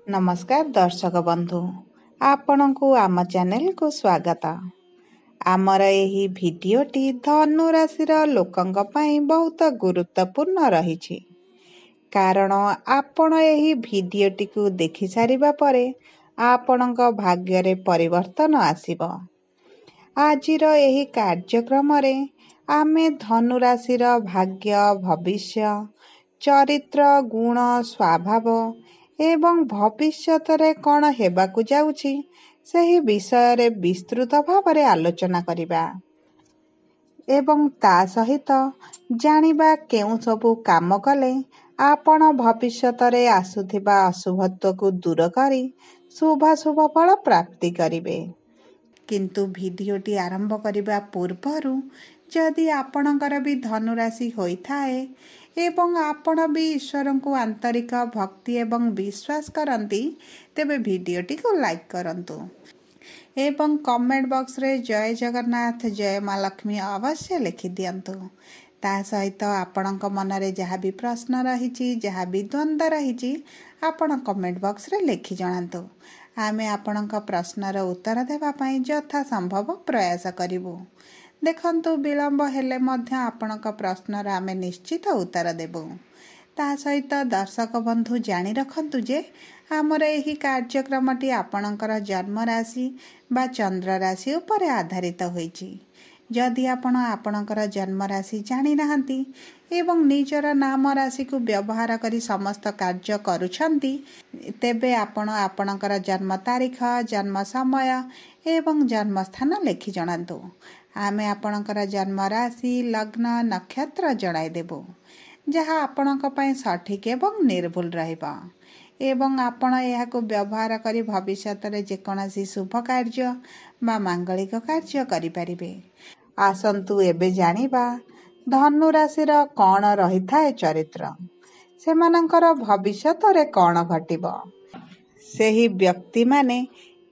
नमस्कार दर्शक बंधु आपणको आम चैनल को स्वागत। आमर यही भिडियोटी धनु राशि लोकंक पई बहुत गुरुत्वपूर्ण रही कारण आपण यही भिडियोटी को देखि सारिबा परे आपणक भाग्य रे परिवर्तन आसीबो। आजिर यही कार्यक्रम रे आमे धनु राशि भाग्य भविष्य चरित्र गुण स्वभाव एवं भविष्यत रे कौन हेबाकु जाउछि सही विषय रे विस्तृत भाव रे आलोचना करिबा एवं ता सहित जानिबा केउ सबु काम कले आपण भविष्यत रे आसुथिबा अशुभत्व को दूर करी शुभाशुभ फल प्राप्ति करिवे। किंतु भिडियोटी आरंभ करिबा पूर्वरु जदि आपणकर भी धनु राशि होइथाए एवं आपण भी ईश्वर को आंतरिक भक्ति एवं विश्वास करती तेबे भिडियोटी को लाइक करंतु एवं कमेंट बॉक्स रे जय जगन्नाथ जय माँ लक्ष्मी अवश्य लिखि दियंतु। ता सहित आपणक मन रे जहाँ भी प्रश्न रही जहाँ भी द्वंद्व रही आपण कमेंट बॉक्स रे लिखि जणांतु। आमे आपणक प्रश्नर उत्तर देवा पई यथा संभव प्रयास करिवु। देखंतु विलंब हेले मध्य आपणक प्रश्नर आमे निश्चित उत्तर देबु। ता सहित दर्शक बंधु जानी रखंतु जे आमर एही कार्यक्रमटी आपणकर जन्म राशि बा चंद्र राशि उपर आधारित होईची। जदि आपण आपणकर जन्म राशि जानी नाहंती एवं निजर नाम राशि को व्यवहार करी समस्त कार्य करूछंती तेबे आपण आपणकर जन्म तारीख जन्म समय एवं जन्म स्थान लिखि जणांतु। आमे आपणकर जन्म राशि लग्न नक्षत्र जणाई देबो जहाँ आपणक पई सठिक एवं निर्भुल रहइबा एवं आपण एहाको व्यवहार करी भविष्यत रे जेकोनोसी शुभ कार्य बा मांगलिक कार्य करि परिबे। आसंतु एबे जानिबा धनु राशिर कौन रही थाए चरित्र सेमानंकर भविष्यत रे कौन घटिबो सेही व्यक्ति माने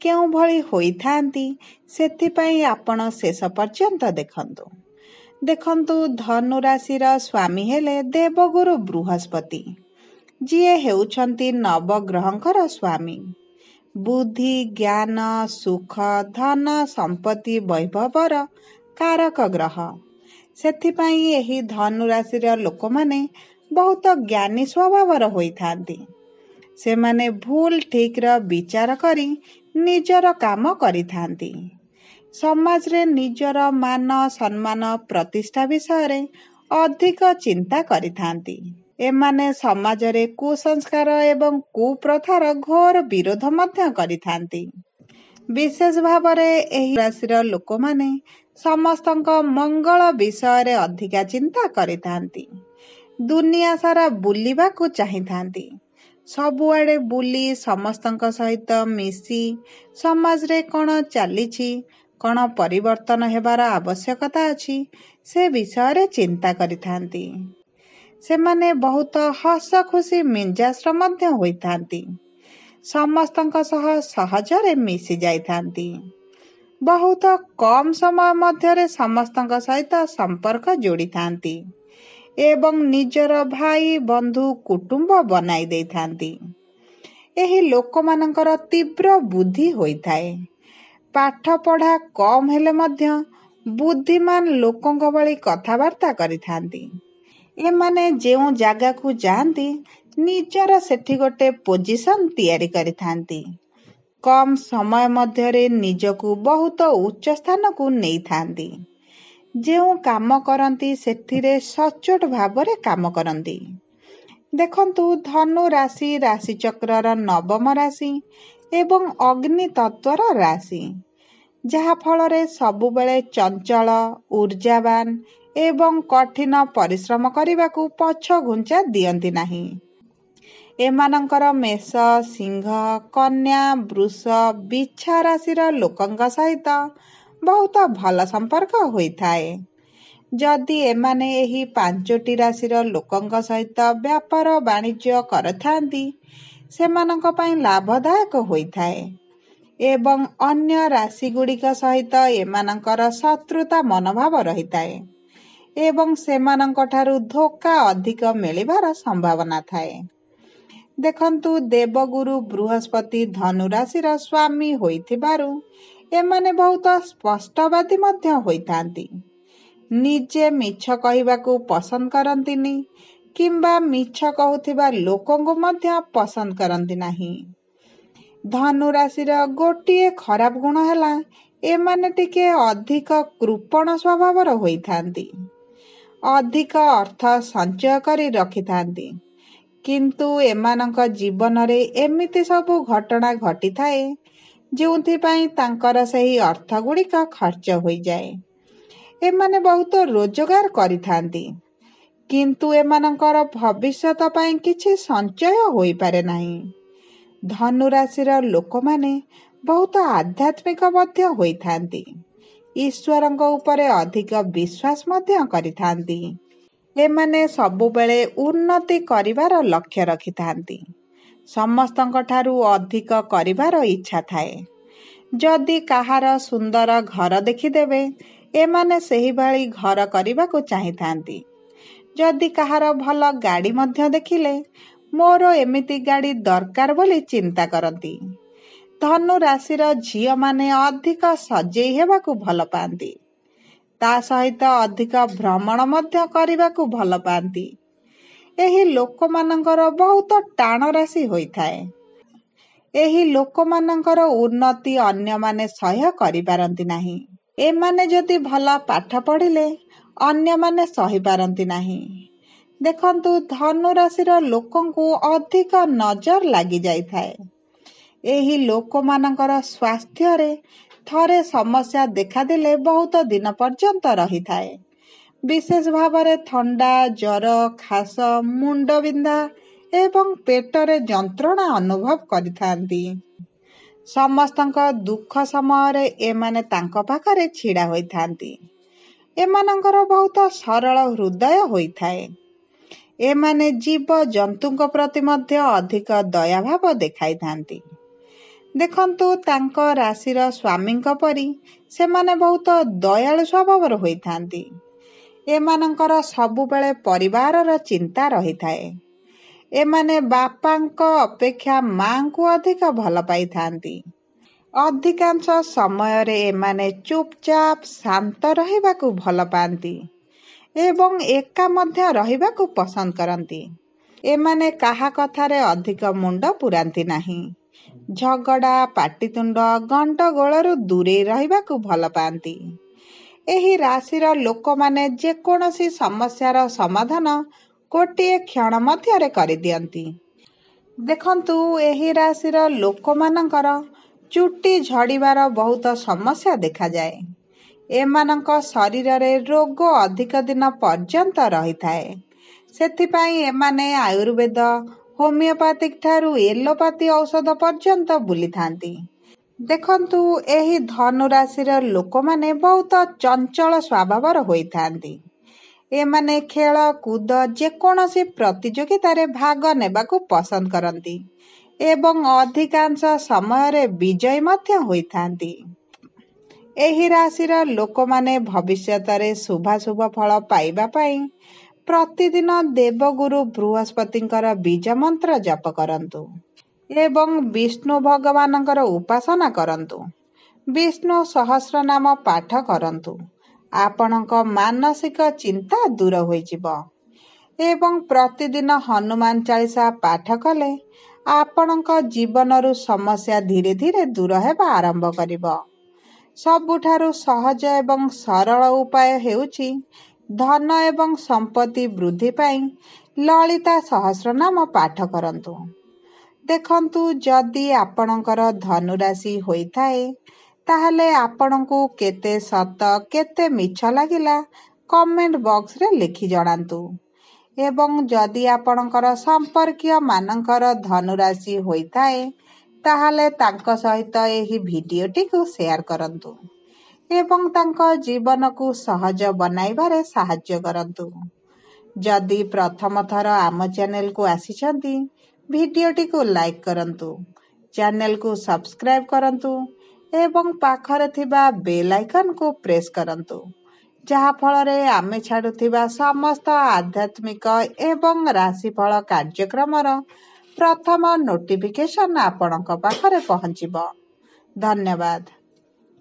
केउ भली होई थांती सेथिपई आपण शेष पर्यंत देखंतु धनु राशिर स्वामी हेले देवगुरु बृहस्पति जिए हेउछंती नवग्रहंकर स्वामी बुद्धि ज्ञान सुख धन संपत्ति वैभवर कारक ग्रह। सेथिपई एही धनु राशिर लोक माने बहुत ज्ञानी स्वभावर होई थांती। सेमाने भूल ठीक र विचार करी निजर काम करि थांती। समाज रे निजर मान सम्मान प्रतिष्ठा विषय रे अधिक चिंता करि थांती। एमाने समाज रे कुसंस्कार एवं कुप्रथार घोर विरोध मध्य करि थांती। विशेष भाव रे एही राशिर लोक माने समस्तक मंगल विषय रे अधिका चिंता करि थांती। दुनिया सारा बुलिबा को चाहि थांती। सबुआडे बुली समस्तक सहित मिसी समाज रे कौन चलीछि कौन परिवर्तन हेबार आवश्यकता अछि से विषय रे चिंता करि थांती। सेमाने बहुत हस खुशी मिंजास्र मध्य होई थांती। समस्तक सह सहजरे मिसी जाई थांती। बहुत कम समय मध्य रे समस्तक सहित संपर्क जोड़ी थांती एवं निजर भाई बंधु कुटुंब बनाई दे थांती। एही लोक मानकर तीव्र बुद्धि होई थाए। पाठ पढ़ा कम हेले मध्य बुद्धिमान लोकंक भली कथावार्ता करि थांती। एमाने जेउ जागा को जानती निजर सेठी गोटे पोजिशन तैयारी करि थांती। कम समय मध्य रे निजकू बहुत उच्च स्थान को नहीं थांती। जेउ काम करंती सेथिरे सचोट भावरे काम करंती। देखंतु धनु राशि राशि चक्रर नवम राशि एवं अग्नि तत्वर राशि जहा फल रे सबु बेले चंचल ऊर्जावान एवं कठिन परिश्रम करिबाकू पछ घुंचा दियंती नाही। एमानंकर मेष सिंह कन्या वृष बिच्छा राशिर लोकंक सहित बहुत भल संपर्क होई थाए। जदि एमाने एही पांचोटी राशिर लोकंक सहित व्यापार वाणिज्य करथांती सेमानंक पई लाभदायक होई थाए एवं अन्य राशि गुड़िक सहित एमानंकर शत्रुता मनोभाव रही थाए एवं सेमानंक ठारू धोखा अधिक मिलिबार संभावना थाए। ଦେଖନ୍ତୁ, ଦେବଗୁରୁ ବୃହସ୍ପତି ଧନୁ ରାଶିର ସ୍ୱାମୀ ହୋଇଥିବାରୁ ଏମାନେ ବହୁତ ସ୍ପଷ୍ଟବାଦୀ ମଧ୍ୟ ହୋଇଥାନ୍ତି। ନିଜେ ମିଛ କହିବାକୁ ପସନ୍ଦ କରନ୍ତିନି କିମ୍ବା ମିଛ କହୁଥିବା ଲୋକଙ୍କୁ ମଧ୍ୟ ପସନ୍ଦ କରନ୍ତି ନାହିଁ। ଧନୁ ରାଶିର ଗୋଟିଏ ଖରାପ ଗୁଣ ହେଲା ଏମାନେ ଟିକେ ଅଧିକ କୃପଣ ସ୍ୱଭାବର ହୋଇଥାନ୍ତି। ଅଧିକ ଅର୍ଥ ସଞ୍ଚୟ କରି ରଖିଥାନ୍ତି, କିନ୍ତୁ ଏମାନଙ୍କ ଜୀବନରେ ଏମିତି ସବୁ ଘଟଣା ଘଟିଥାଏ ଯେଉଁଥିପାଇଁ ତାଙ୍କର ସେହି ଅର୍ଥ ଗୁଡ଼ିକ ଖର୍ଚ୍ଚ ହୋଇଯାଏ। ଏମାନେ ବହୁତ ରୋଜଗାର କରିଥାନ୍ତି, କିନ୍ତୁ ଏମାନଙ୍କର ଭବିଷ୍ୟତ ପାଇଁ କିଛି ସଞ୍ଚୟ ହୋଇପାରେ ନାହିଁ। ଧନୁ ରାଶିର ଲୋକମାନେ ବହୁତ ଆଧ୍ୟାତ୍ମିକ ମଧ୍ୟ ହୋଇଥାନ୍ତି। ଈଶ୍ୱରଙ୍କ ଉପରେ ଅଧିକ ବିଶ୍ୱାସ ମଧ୍ୟ କରିଥାନ୍ତି। ଏମାନେ ସବୁବେଳେ ଉନ୍ନତି କରିବାର ଲକ୍ଷ୍ୟ ରଖିଥାନ୍ତି। ସମସ୍ତଙ୍କ ଠାରୁ ଅଧିକ କରିବାର ଇଚ୍ଛା ଥାଏ। ଯଦି କାହାର ସୁନ୍ଦର ଘର ଦେଖିଦେବେ, ଏମାନେ ସେହିଭଳି ଘର କରିବାକୁ ଚାହିଁଥାନ୍ତି। ଯଦି କାହାର ଭଲ ଗାଡ଼ି ମଧ୍ୟ ଦେଖିଲେ, ମୋର ଏମିତି ଗାଡ଼ି ଦରକାର ବୋଲି ଚିନ୍ତା କରନ୍ତି। ଧନୁ ରାଶିର ଝିଅମାନେ ଅଧିକ ସଜେଇ ହେବାକୁ ଭଲ ପାଆନ୍ତି। ତା ସହିତ ଅଧିକ ଭ୍ରମଣ ମଧ୍ୟ କରିବାକୁ ଭଲ ପାଆନ୍ତି। ଏହି ଲୋକମାନଙ୍କର ବହୁତ ଟାଣ ରାଶି ହୋଇଥାଏ। ଏହି ଲୋକମାନଙ୍କର ଉନ୍ନତି ଅନ୍ୟମାନେ ସହ୍ୟ କରିପାରନ୍ତି ନାହିଁ। ଏମାନେ ଯଦି ଭଲ ପାଠ ପଢ଼ିଲେ ଅନ୍ୟମାନେ ସହିପାରନ୍ତି ନାହିଁ। ଦେଖନ୍ତୁ, ଧନୁ ରାଶିର ଲୋକଙ୍କୁ ଅଧିକ ନଜର ଲାଗିଯାଇଥାଏ। ଏହି ଲୋକମାନଙ୍କର ସ୍ୱାସ୍ଥ୍ୟରେ ଥରେ ସମସ୍ୟା ଦେଖାଦେଲେ ବହୁତ ଦିନ ପର୍ଯ୍ୟନ୍ତ ରହିଥାଏ। ବିଶେଷ ଭାବରେ ଥଣ୍ଡା, ଜ୍ୱର, ଖାସ, ମୁଣ୍ଡବିନ୍ଧା ଏବଂ ପେଟରେ ଯନ୍ତ୍ରଣା ଅନୁଭବ କରିଥାନ୍ତି। ସମସ୍ତଙ୍କ ଦୁଃଖ ସମୟରେ ଏମାନେ ତାଙ୍କ ପାଖରେ ଛିଡ଼ା ହୋଇଥାନ୍ତି। ଏମାନଙ୍କର ବହୁତ ସରଳ ହୃଦୟ ହୋଇଥାଏ। ଏମାନେ ଜୀବଜନ୍ତୁଙ୍କ ପ୍ରତି ମଧ୍ୟ ଅଧିକ ଦୟାଭାବ ଦେଖାଇଥାନ୍ତି। ଦେଖନ୍ତୁ, ତାଙ୍କ ରାଶିର ସ୍ୱାମୀଙ୍କ ପରି ସେମାନେ ବହୁତ ଦୟାଳୁ ସ୍ୱଭାବର ହୋଇଥାନ୍ତି। ଏମାନଙ୍କର ସବୁବେଳେ ପରିବାରର ଚିନ୍ତା ରହିଥାଏ। ଏମାନେ ବାପାଙ୍କ ଅପେକ୍ଷା ମାଙ୍କୁ ଅଧିକ ଭଲ ପାଇଥାନ୍ତି। ଅଧିକାଂଶ ସମୟରେ ଏମାନେ ଚୁପଚାପ ଶାନ୍ତ ରହିବାକୁ ଭଲ ପାଆନ୍ତି ଏବଂ ଏକା ମଧ୍ୟ ରହିବାକୁ ପସନ୍ଦ କରନ୍ତି। ଏମାନେ କାହା କଥାରେ ଅଧିକ ମୁଣ୍ଡ ପୁରାନ୍ତି ନାହିଁ। ଝଗଡ଼ା, ପାଟିତୁଣ୍ଡ, ଗଣ୍ଡଗୋଳରୁ ଦୂରେଇ ରହିବାକୁ ଭଲ ପାଆନ୍ତି। ଏହି ରାଶିର ଲୋକମାନେ ଯେକୌଣସି ସମସ୍ୟାର ସମାଧାନ ଗୋଟିଏ କ୍ଷଣ ମଧ୍ୟରେ କରିଦିଅନ୍ତି। ଦେଖନ୍ତୁ, ଏହି ରାଶିର ଲୋକମାନଙ୍କର ଚୁଟି ଝଡ଼ିବାର ବହୁତ ସମସ୍ୟା ଦେଖାଯାଏ। ଏମାନଙ୍କ ଶରୀରରେ ରୋଗ ଅଧିକ ଦିନ ପର୍ଯ୍ୟନ୍ତ ରହିଥାଏ। ସେଥିପାଇଁ ଏମାନେ ଆୟୁର୍ବେଦ, ହୋମିଓପାଥିକ ଠାରୁ ଏଲୋପାଥି ଔଷଧ ପର୍ଯ୍ୟନ୍ତ ବୁଲିଥାନ୍ତି। ଦେଖନ୍ତୁ, ଏହି ଧନୁ ରାଶିର ଲୋକମାନେ ବହୁତ ଚଞ୍ଚଳ ସ୍ୱଭାବର ହୋଇଥାନ୍ତି। ଏମାନେ ଖେଳ କୁଦ ଯେକୌଣସି ପ୍ରତିଯୋଗିତାରେ ଭାଗ ନେବାକୁ ପସନ୍ଦ କରନ୍ତି ଏବଂ ଅଧିକାଂଶ ସମୟରେ ବିଜୟୀ ମଧ୍ୟ ହୋଇଥାନ୍ତି। ଏହି ରାଶିର ଲୋକମାନେ ଭବିଷ୍ୟତରେ ଶୁଭାଶୁଭ ଫଳ ପାଇବା ପାଇଁ ପ୍ରତିଦିନ ଦେବଗୁରୁ ବୃହସ୍ପତିଙ୍କର ବୀଜ ମନ୍ତ୍ର ଜପ କରନ୍ତୁ ଏବଂ ବିଷ୍ଣୁ ଭଗବାନଙ୍କର ଉପାସନା କରନ୍ତୁ। ବିଷ୍ଣୁ ସହସ୍ରନାମ ପାଠ କରନ୍ତୁ। ଆପଣଙ୍କ ମାନସିକ ଚିନ୍ତା ଦୂର ହୋଇଯିବ ଏବଂ ପ୍ରତିଦିନ ହନୁମାନ ଚାଳିସା ପାଠ କଲେ ଆପଣଙ୍କ ଜୀବନରୁ ସମସ୍ୟା ଧୀରେ ଧୀରେ ଦୂର ହେବା ଆରମ୍ଭ କରିବ। ସବୁଠାରୁ ସହଜ ଏବଂ ସରଳ ଉପାୟ ହେଉଛି ଧନ ଏବଂ ସମ୍ପତ୍ତି ବୃଦ୍ଧି ପାଇଁ ଲଳିତା ସହସ୍ରନାମ ପାଠ କରନ୍ତୁ। ଦେଖନ୍ତୁ, ଯଦି ଆପଣଙ୍କର ଧନୁରାଶି ହୋଇଥାଏ, ତାହେଲେ ଆପଣଙ୍କୁ କେତେ ସତ କେତେ ମିଛ ଲାଗିଲା କମେଣ୍ଟ ବକ୍ସରେ ଲେଖି ଜଣାନ୍ତୁ ଏବଂ ଯଦି ଆପଣଙ୍କର ସମ୍ପର୍କୀୟ ମାନଙ୍କର ଧନୁରାଶି ହୋଇଥାଏ, ତାହେଲେ ତାଙ୍କ ସହିତ ଏହି ଭିଡ଼ିଓଟିକୁ ସେୟାର କରନ୍ତୁ ଏବଂ ତାଙ୍କ ଜୀବନକୁ ସହଜ ବନାଇବାରେ ସାହାଯ୍ୟ କରନ୍ତୁ। ଯଦି ପ୍ରଥମ ଥର ଆମ ଚ୍ୟାନେଲକୁ ଆସିଛନ୍ତି, ଭିଡ଼ିଓଟିକୁ ଲାଇକ୍ କରନ୍ତୁ, ଚ୍ୟାନେଲକୁ ସବସ୍କ୍ରାଇବ୍ କରନ୍ତୁ ଏବଂ ପାଖରେ ଥିବା ବେଲ୍ ଆଇକନ୍କୁ ପ୍ରେସ୍ କରନ୍ତୁ, ଯାହାଫଳରେ ଆମେ ଛାଡ଼ୁଥିବା ସମସ୍ତ ଆଧ୍ୟାତ୍ମିକ ଏବଂ ରାଶିଫଳ କାର୍ଯ୍ୟକ୍ରମର ପ୍ରଥମ ନୋଟିଫିକେସନ୍ ଆପଣଙ୍କ ପାଖରେ ପହଞ୍ଚିବ। ଧନ୍ୟବାଦ।